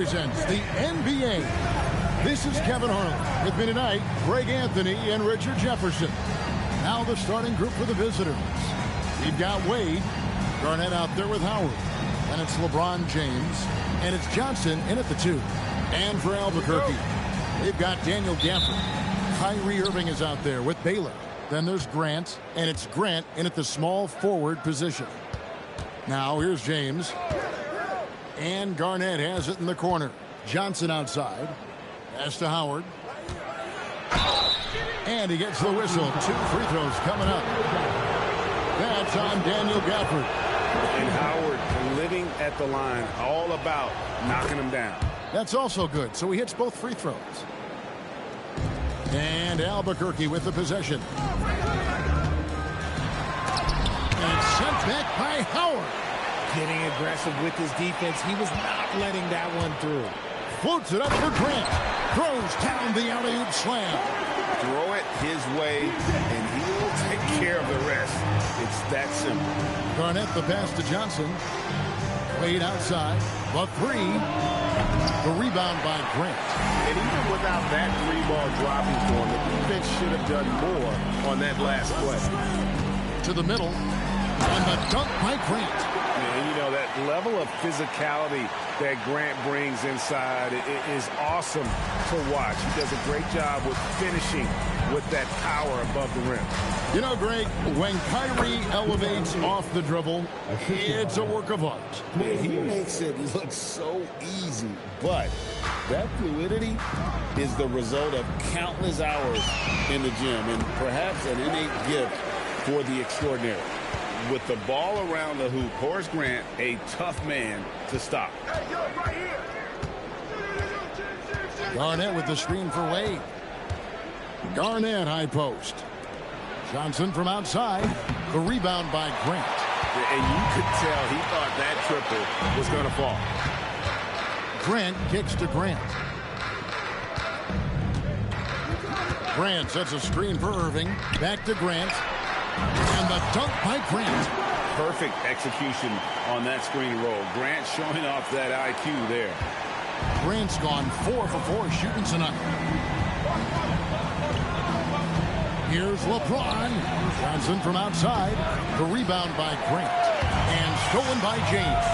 Presents the NBA. This is Kevin Harlan. With me tonight, Greg Anthony and Richard Jefferson. Now the starting group for the visitors. We've got Wade, Garnett out there with Howard. And it's LeBron James. And it's Johnson in at the 2. And for Albuquerque, they've got Daniel Gafford. Kyrie Irving is out there with Baylor. Then there's Grant, and it's Grant in at the small forward position. Now here's James. And Garnett has it in the corner. Johnson outside. Pass to Howard. And he gets the whistle. 2 free throws coming up. That's on Daniel Gafford. And Howard living at the line, all about knocking him down. That's also good. So he hits both free throws. And Albuquerque with the possession. And sent back by Howard. Getting aggressive with his defense. He was not letting that one through. Floats it up for Grant. Throws down the alley-oop slam. Throw it his way, and he'll take care of the rest. It's that simple. Garnett the pass to Johnson. Wade outside. The 3. The rebound by Grant. And even without that 3-ball dropping for him, the defense should have done more on that last play. To the middle. And the dunk by Grant. And you know, that level of physicality that Grant brings inside is awesome to watch. He does a great job with finishing with that power above the rim. You know, Greg, when Kyrie elevates off the dribble, it's a work of art. Yeah, he makes it look so easy, but that fluidity is the result of countless hours in the gym and perhaps an innate gift for the extraordinary. With the ball around the hoop, Horace Grant, a tough man to stop. Garnett with the screen for Wade. Garnett high post. Johnson from outside. The rebound by Grant. And you could tell he thought that triple was going to fall. Grant kicks to Grant. Grant sets a screen for Irving. Back to Grant. And the dunk by Grant. Perfect execution on that screen roll. Grant showing off that IQ there. Grant's gone 4 for 4 shooting tonight. Here's LeBron. Johnson from outside. The rebound by Grant. And stolen by James.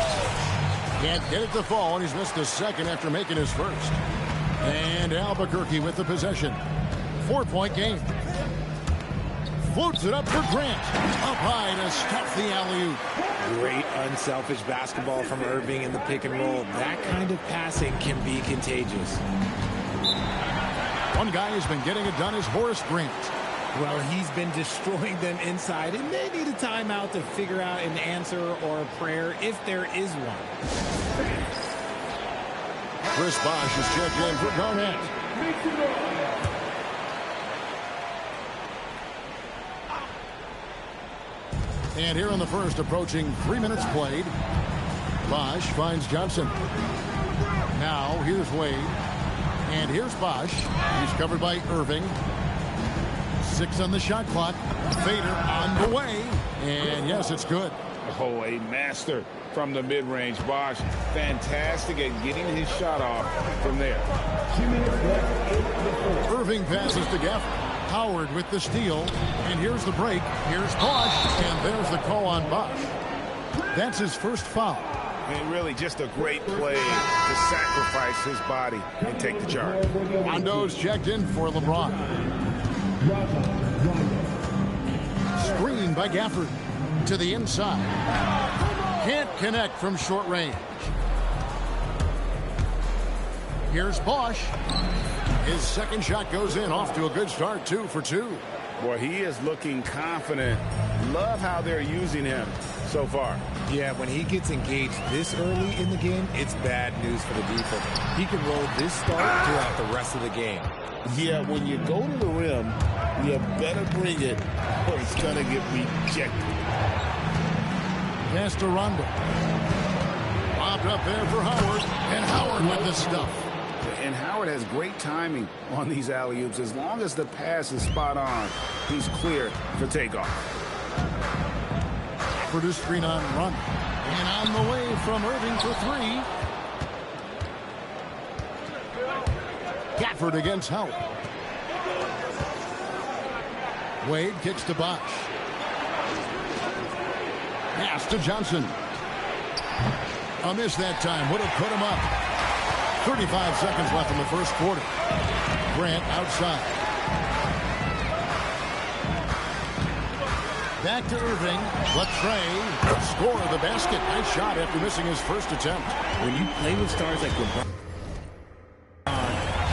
Can't get it to fall, and he's missed a second after making his first. And Albuquerque with the possession. 4-point game. Floats it up for Grant. Up high to stop the alley-oop. Great unselfish basketball from Irving in the pick and roll. That kind of passing can be contagious. One guy who's been getting it done is Horace Grant. Well, he's been destroying them inside, and they need a timeout to figure out an answer or a prayer if there is one. Chris Bosh is checked in for Garnett. And here in the first, approaching 3 minutes played, Bosh finds Johnson. Now, here's Wade. And here's Bosh. He's covered by Irving. 6 on the shot clock. Fader on the way. And yes, it's good. Oh, a master from the mid-range. Bosh, fantastic at getting his shot off from there. Irving passes to Gafford. Howard with the steal. And here's the break. Here's Bosh. And there's the call on Bosh. That's his first foul. And really just a great play to sacrifice his body and take the charge. Rondo's checked in for LeBron. Screen by Gafford to the inside. Can't connect from short range. Here's Bosh. His second shot goes in, off to a good start, 2 for 2. Boy, he is looking confident. Love how they're using him so far. Yeah, when he gets engaged this early in the game, it's bad news for the defense. He can roll this start throughout the rest of the game. Yeah, when you go to the rim, you better bring it or it's going to get rejected. Pass to Rondo. Lobbed up there for Howard. And Howard with the stuff. And Howard has great timing on these alley-oops. As long as the pass is spot on, he's clear for takeoff. Produced screen on run. And on the way from Irving for 3. Gafford against help. Wade kicks to Bosch. Pass to Johnson. A miss that time. Would have put him up. 35 seconds left in the first quarter. Grant outside. Back to Irving. Latrey. Score of the basket. Nice shot after missing his first attempt. When you play with stars like LeBron,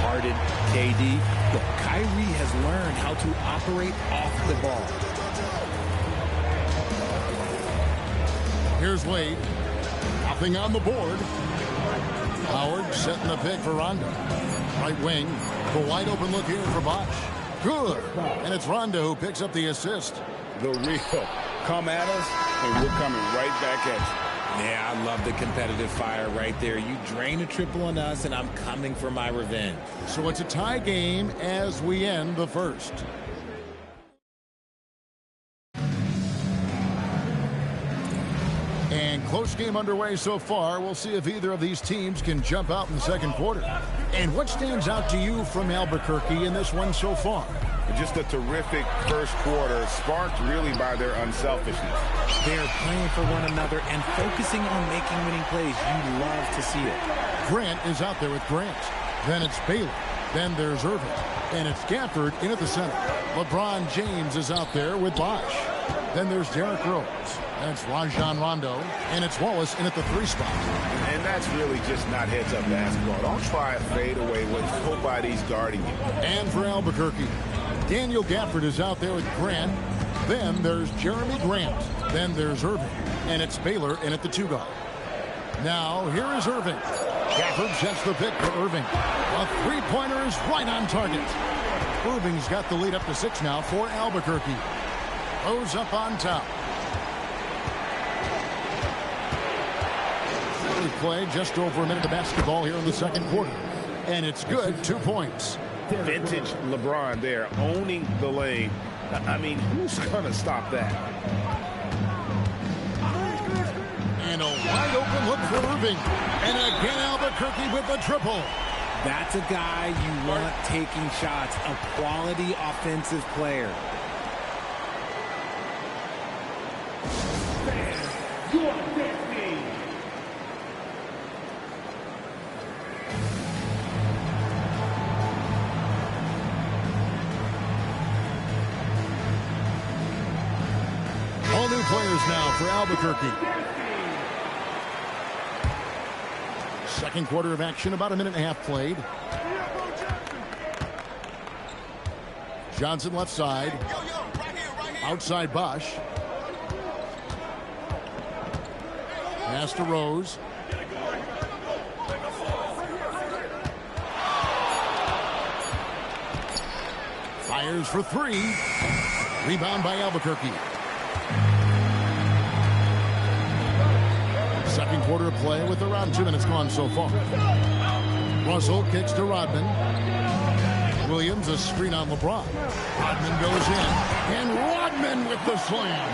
Harden, KD, look, Kyrie has learned how to operate off the ball. Here's Wade. Nothing on the board. Howard setting the pick for Rondo. Right wing. The wide open look here for Bosch. Good. And it's Rondo who picks up the assist. The real come at us, and we're coming right back at you. Yeah, I love the competitive fire right there. You drain a triple on us, and I'm coming for my revenge. So it's a tie game as we end the first. And close game underway so far. We'll see if either of these teams can jump out in the second quarter. And what stands out to you from Albuquerque in this one so far? Just a terrific first quarter, sparked really by their unselfishness. They're playing for one another and focusing on making winning plays. You love to see it. Grant is out there with Grant. Then it's Baylor. Then there's Irving. And it's Gafford in at the center. LeBron James is out there with Bosch. Then there's Derrick Rose. That's Rajon Rondo. And it's Wallace in at the 3 spot. And that's really just not heads-up basketball. Don't try a fadeaway when nobody's guarding you. And for Albuquerque, Daniel Gafford is out there with Grant. Then there's Jeremy Grant. Then there's Irving. And it's Baylor in at the 2 guard. Now, here is Irving. Gafford sets the pick for Irving. A 3-pointer is right on target. Irving's got the lead up to 6 now for Albuquerque. Rose up on top. We play just over a minute of basketball here in the second quarter. And it's good, 2 points. Vintage LeBron there, owning the lane. I mean, who's going to stop that? And a wide open look for Irving. And again, Albuquerque with the triple. That's a guy you want taking shots, a quality offensive player. All new players now for Albuquerque. Second quarter of action, about a minute and a half played. Johnson left side. Outside Bosch. Pass to Rose. Fires for 3. Rebound by Albuquerque. Second quarter of play with around 2 minutes gone so far. Russell kicks to Rodman. Williams a screen on LeBron. Rodman goes in. And Rodman with the slam.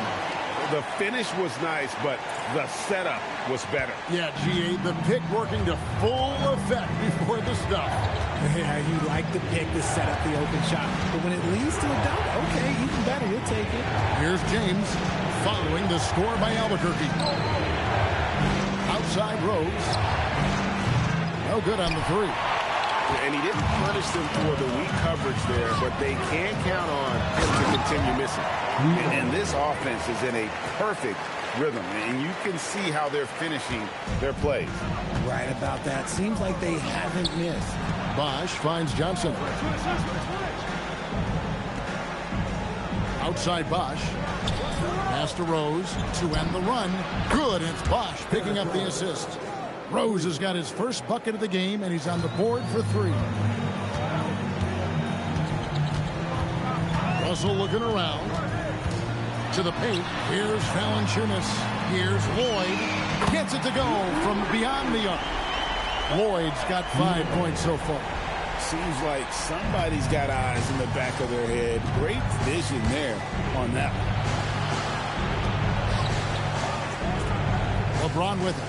The finish was nice, but the setup was better. Yeah, GA, the pick working to full effect before the stuff. Yeah, you like the pick to set up the open shot. But when it leads to a dunk, okay, even better, you'll take it. Here's James following the score by Albuquerque. Outside Rose. No good on the 3. And he didn't punish them for the weak coverage there, but they can count on him to continue missing. And this offense is in a perfect rhythm, and you can see how they're finishing their plays. Right about that. Seems like they haven't missed. Bosch finds Johnson. Outside Bosch. Pass to Rose to end the run. Good. It's Bosch picking up the assist. Rose has got his first bucket of the game, and he's on the board for 3. Russell looking around. To the paint. Here's Valanciunas. Here's Lloyd. Gets it to go from beyond the arc. Lloyd's got 5 points so far. Seems like somebody's got eyes in the back of their head. Great vision there on that one. LeBron with it.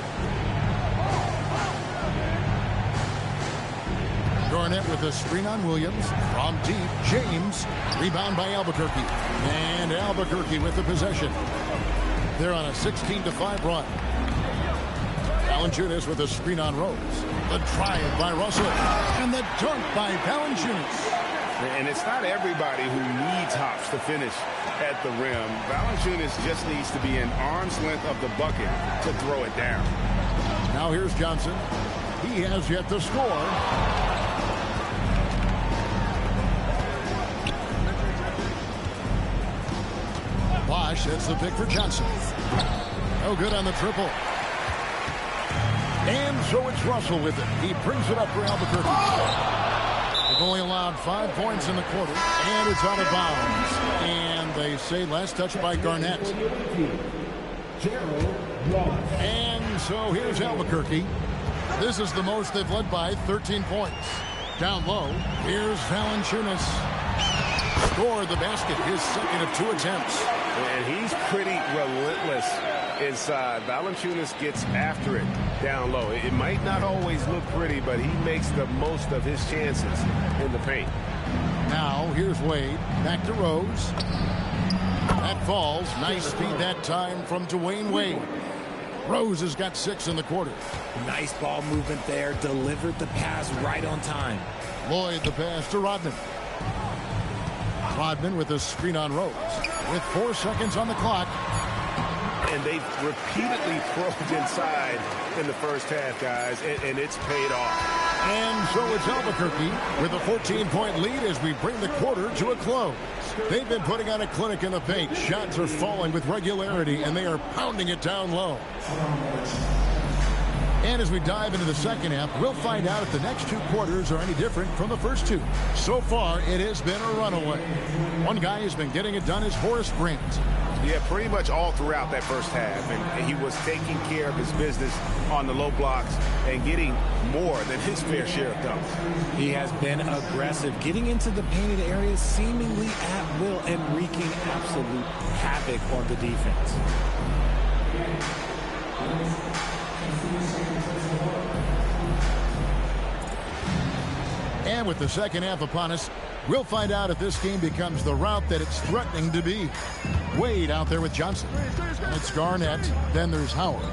Garnett with a screen on Williams. From deep, James. Rebound by Albuquerque. And Albuquerque with the possession. They're on a 16-5 run. Valanciunas with a screen on Rose. The drive by Russell. And the dunk by Valanciunas. And it's not everybody who needs hops to finish at the rim. Valanciunas just needs to be an arm's length of the bucket to throw it down. Now here's Johnson. He has yet to score. Bosch sets the pick for Johnson. No good on the triple. And so it's Russell with it. He brings it up for Albuquerque. They've only allowed 5 points in the quarter, and it's out of bounds. And they say last touch by Garnett. And so here's Albuquerque. This is the most they've led by, 13 points. Down low, here's Valanciunas. Scored the basket, his second of 2 attempts. And he's pretty relentless inside. Valanciunas gets after it down low. It might not always look pretty, but he makes the most of his chances in the paint. Now, here's Wade. Back to Rose. That falls. Nice speed that time from Dwayne Wade. Rose has got 6 in the quarter. Nice ball movement there. Delivered the pass right on time. Lloyd the pass to Rodman. Rodman with a screen on Rose. With 4 seconds on the clock. And they've repeatedly probed inside in the first half, guys, and it's paid off. And so it's Albuquerque with a 14-point lead as we bring the quarter to a close. They've been putting on a clinic in the paint. Shots are falling with regularity, and they are pounding it down low. And as we dive into the second half, we'll find out if the next 2 quarters are any different from the first 2. So far, it has been a runaway. One guy has been getting it done is Horace Grant. Yeah, pretty much all throughout that first half. And he was taking care of his business on the low blocks and getting more than his fair share of dunks. He has been aggressive, getting into the painted areas seemingly at will and wreaking absolute havoc on the defense. And with the second half upon us, we'll find out if this game becomes the route that it's threatening to be. Wade out there with Johnson. And it's Garnett. Then there's Howard.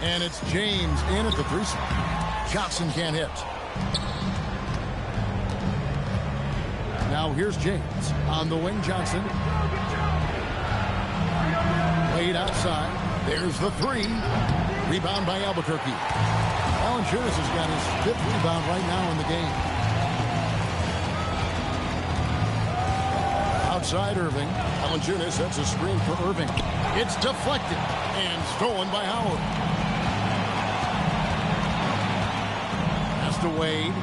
And it's James in at the 3 spot. Johnson can't hit. Now here's James. On the wing, Johnson. Wade outside. There's the 3. Rebound by Albuquerque. Valanciunas has got his 5th rebound right now in the game. Outside Irving. Valanciunas sets a screen for Irving. It's deflected and stolen by Howard. Pass to Wade.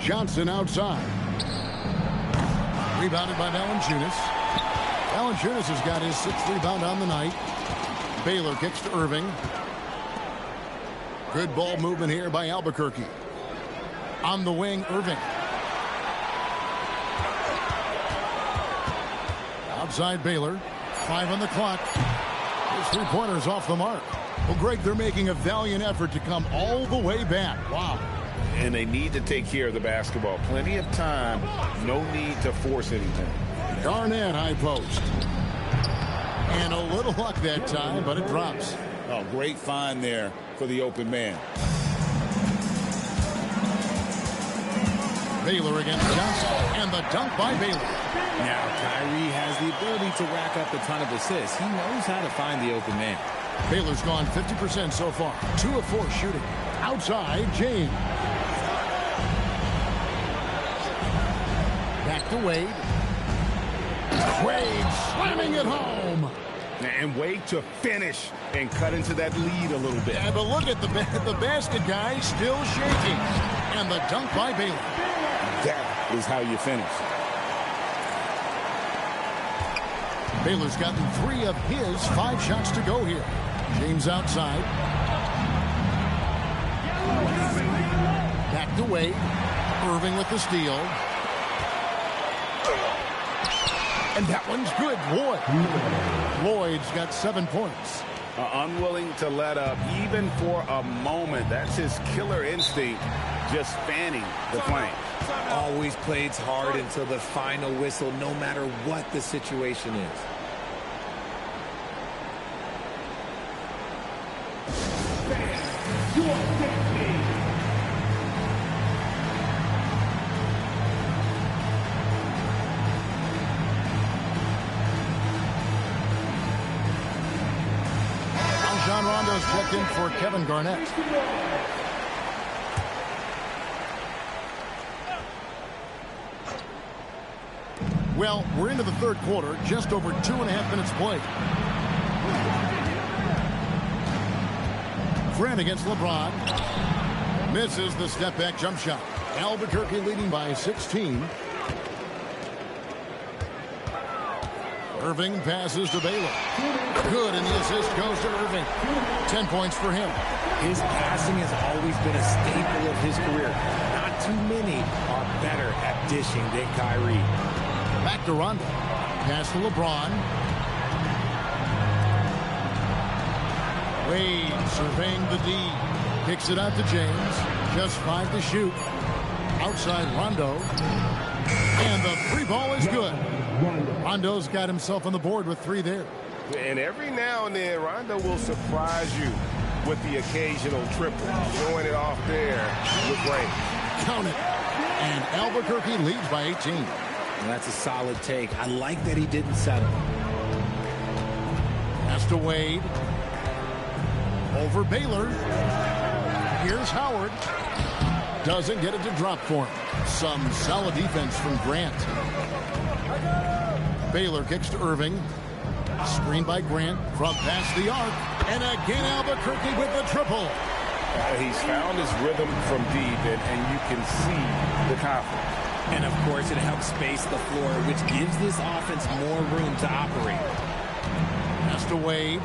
Johnson outside. Rebounded by Valanciunas. Valanciunas has got his 6th rebound on the night. Baylor kicks to Irving. Good ball movement here by Albuquerque. On the wing, Irving. Outside Baylor. 5 on the clock. His 3-pointers off the mark. Well, Greg, they're making a valiant effort to come all the way back. Wow. And they need to take care of the basketball. Plenty of time. No need to force anything. Garnett high post. And a little luck that time, but it drops. Oh, great find there for the open man. Baylor against Johnson. And the dunk by Baylor. Now, Kyrie has the ability to rack up a ton of assists. He knows how to find the open man. Baylor's gone 50% so far. 2 of 4 shooting. Outside, James. Back to Wade. Wade slamming it home. And Wade to finish and cut into that lead a little bit. Yeah, but look at the basket guy still shaking. And the dunk by Baylor. That is how you finish. Baylor's gotten 3 of his 5 shots to go here. James outside. Back to Wade. Irving with the steal. And that one's good. Lloyd's got 7 points. Unwilling to let up even for a moment. That's his killer instinct, just fanning the flame. Always plays hard until the final whistle, no matter what the situation is. John Rondo's checked in for Kevin Garnett. Well, we're into the third quarter, just over 2.5 minutes played. Grant against LeBron. Misses the step-back jump shot. Albuquerque leading by 16. Irving passes to Baylor. Good, and the assist goes to Irving. 10 points for him. His passing has always been a staple of his career. Not too many are better at dishing than Kyrie. Back to Rondo. Pass to LeBron. Wade surveying the D. Kicks it out to James. Just 5 to shoot. Outside Rondo. And the free ball is good. Rondo's got himself on the board with 3 there. And every now and then, Rondo will surprise you with the occasional triple. Showing it off there with Ray. Count it. And Albuquerque leads by 18. And that's a solid take. I like that he didn't settle. Pass to Wade. Over Baylor. Here's Howard. Doesn't get it to drop for him. Some solid defense from Grant. Baylor kicks to Irving. Screen by Grant from past the arc. And again Albuquerque with the triple. He's found his rhythm from deep, and you can see the confidence. And, of course, it helps space the floor, which gives this offense more room to operate. Pass to Wade.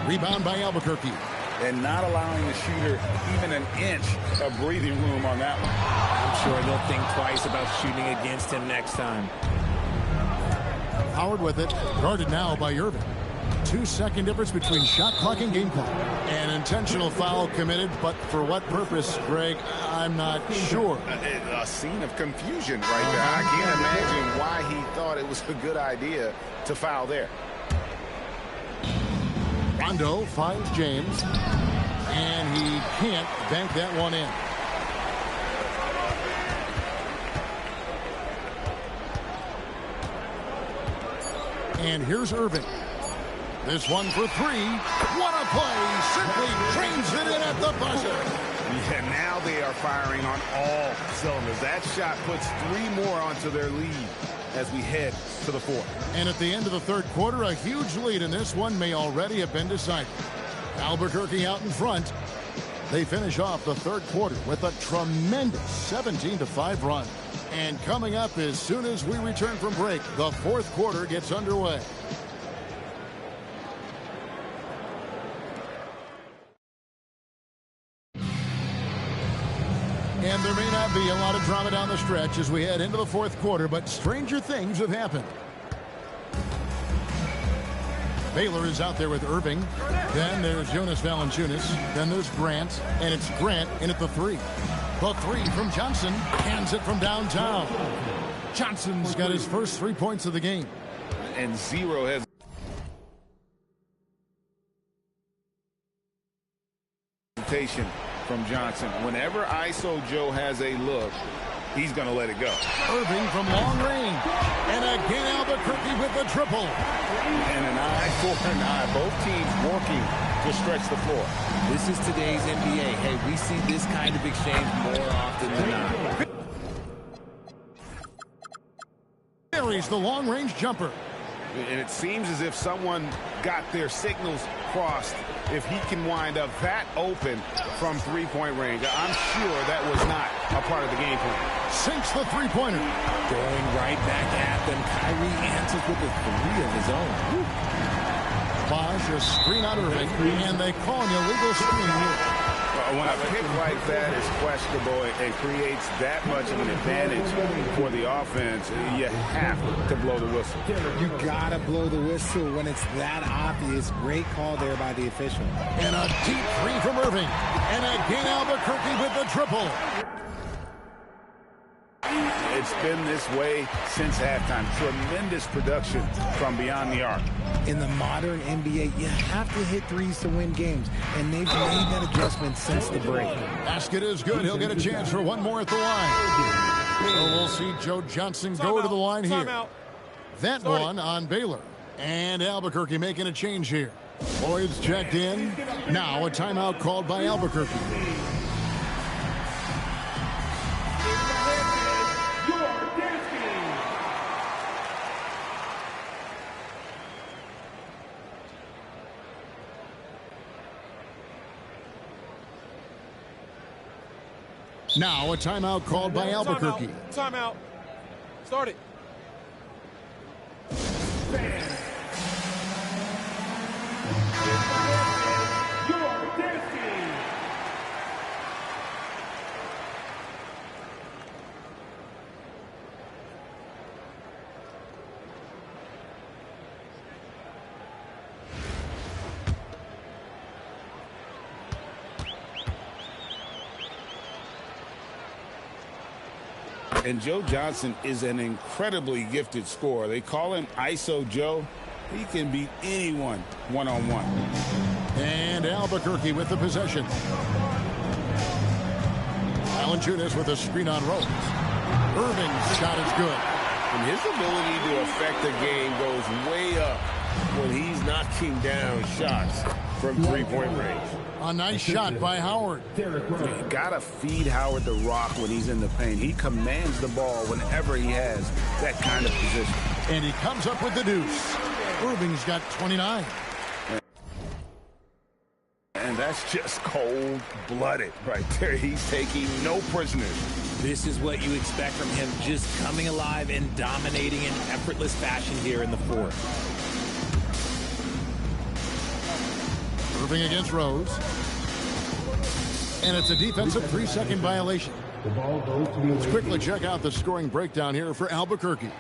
Rebound by Albuquerque. And not allowing the shooter even an inch of breathing room on that one. I'm sure they'll think twice about shooting against him next time. Howard with it. Guarded now by Irving. 2-second difference between shot clock and game clock. An intentional foul committed, but for what purpose, Greg, I'm not sure. A scene of confusion right there. I can't imagine why he thought it was a good idea to foul there. Rondo finds James, and he can't bank that one in. And here's Irving. This one for 3. What a play! Simply trains it in at the buzzer. Yeah, now they are firing on all cylinders. That shot puts 3 more onto their lead as we head to the 4th. And at the end of the third quarter, a huge lead in this one may already have been decided. Albuquerque out in front. They finish off the third quarter with a tremendous 17-5 run. And coming up as soon as we return from break, the fourth quarter gets underway. And there may not be a lot of drama down the stretch as we head into the fourth quarter, but stranger things have happened. Baylor is out there with Irving. Then there's Jonas Valanciunas. Then there's Grant. And it's Grant in at the 3. The 3 from Johnson. Hands it from downtown. Johnson's got his first 3 points of the game. And 0 has hesitation from Johnson. Whenever ISO Joe has a look, he's going to let it go. Irving from long range. And again Albuquerque with the triple. And an eye for an eye. Both teams working to stretch the floor. This is today's NBA. Hey, we see this kind of exchange more often than not. Carries the long-range jumper. And it seems as if someone got their signals crossed. If he can wind up that open from three-point range, I'm sure that was not a part of the game plan. Sinks the three-pointer. Going right back at them. Kyrie answers with a 3 of his own. Bosch a screen on Irving, and they call an illegal screen here. When a pick like that is questionable and creates that much of an advantage for the offense, you have to blow the whistle. You got to blow the whistle when it's that obvious. Great call there by the official. And a deep three from Irving. And again, Albuquerque with the triple. It's been this way since halftime. Tremendous production from beyond the arc. In the modern NBA, you have to hit threes to win games, and they've made that adjustment since the break. Basket is good. He'll get a chance for one more at the line. So we'll see Joe Johnson go to the line here. That one on Baylor. And Albuquerque making a change here. Lloyd's checked in. Now a timeout called by Albuquerque. Now a timeout called by Albuquerque. Timeout. Start it. And Joe Johnson is an incredibly gifted scorer. They call him ISO Joe. He can beat anyone one-on-one. And Albuquerque with the possession. Valanciunas with a screen on Rose. Irving's shot is good. And his ability to affect the game goes way up when he's knocking down shots from three-point range. A nice shot by Howard. You got to feed Howard the rock when he's in the paint. He commands the ball whenever he has that kind of position. And he comes up with the deuce. Irving's got 29. And that's just cold-blooded right there. He's taking no prisoners. This is what you expect from him, just coming alive and dominating in effortless fashion here in the fourth. Irving against Rose. And it's a defensive 3-second violation. Let's quickly check out the scoring breakdown here for Albuquerque.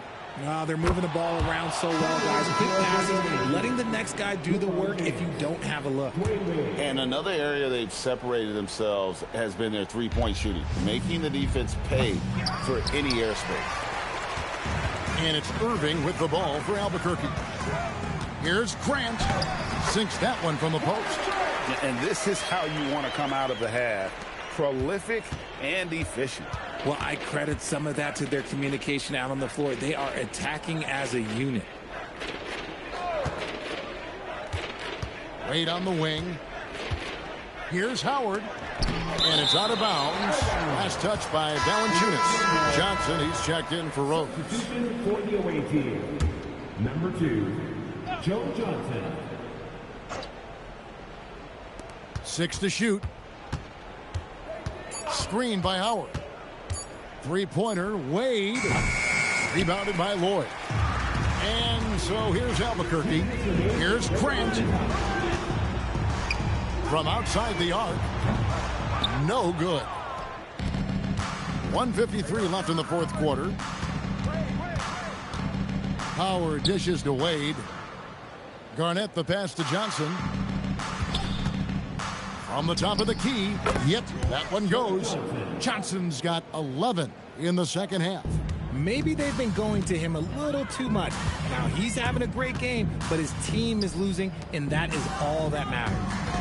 They're moving the ball around so well, guys. Quick passing, letting the next guy do the work if you don't have a look. And another area they've separated themselves has been their three-point shooting, making the defense pay for any airspace. And it's Irving with the ball for Albuquerque. Here's Grant. Sinks that one from the post. And this is how you want to come out of the half. Prolific and efficient. Well, I credit some of that to their communication out on the floor. They are attacking as a unit. Wade on the wing. Here's Howard. And it's out of bounds. Last touch by Valanciunas. Johnson, he's checked in for Rose. For the away team, number 2, Joe Johnson. 6 to shoot. Screen by Howard. Three-pointer, Wade. Rebounded by Lloyd. And so here's Albuquerque. Here's Grant. From outside the arc. No good. 1:53 left in the fourth quarter. Howard dishes to Wade. Garnett the pass to Johnson. From the top of the key. Yep, that one goes. Johnson's got 11 in the second half. Maybe they've been going to him a little too much. Now, he's having a great game, but his team is losing, and that is all that matters.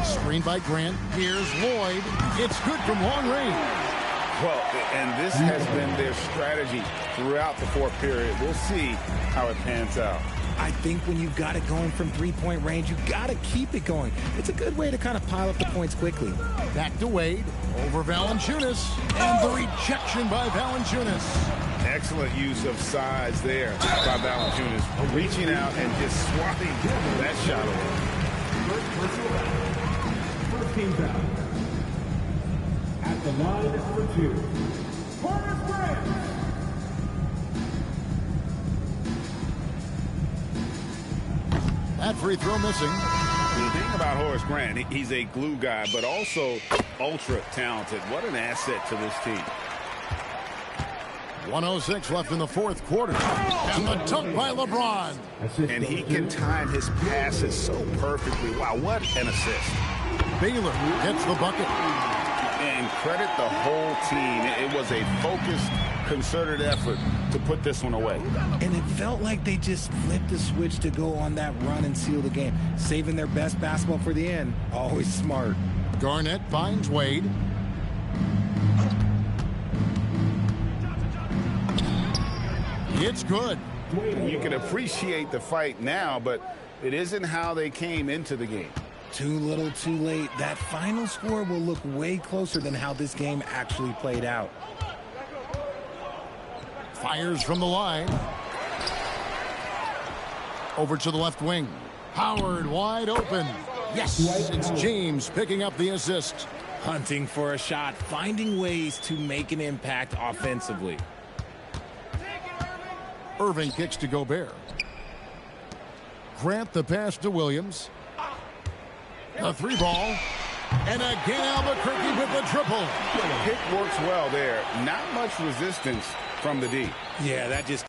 Screen by Grant. Here's Lloyd. It's good from long range. Well, and this has been their strategy throughout the fourth period. We'll see how it pans out. I think when you've got it going from three-point range, you've got to keep it going. It's a good way to kind of pile up the points quickly. Back to Wade. Over Valanciunas. And the rejection by Valanciunas. Excellent use of size there by Valanciunas, reaching out and just swatting that shot away. First team foul. At the line for 2, Horace Grant. That free throw missing. The thing about Horace Grant, he's a glue guy, but also ultra talented. What an asset to this team. 1:06 left in the fourth quarter. And the dunk by LeBron. And he can time his passes so perfectly. Wow, what an assist. Baylor gets the bucket. And credit the whole team. It was a focused, concerted effort to put this one away. And it felt like they just flipped the switch to go on that run and seal the game. Saving their best basketball for the end. Always smart. Garnett finds Wade. It's good. You can appreciate the fight now, but it isn't how they came into the game. Too little, too late. That final score will look way closer than how this game actually played out. Fires from the line. Over to the left wing. Howard wide open. Yes, it's James picking up the assist. Hunting for a shot, finding ways to make an impact offensively. Irving kicks to Gobert. Grant the pass to Williams. A three ball. And again Albuquerque with the triple. The pick works well there. Not much resistance from the D. Yeah, that just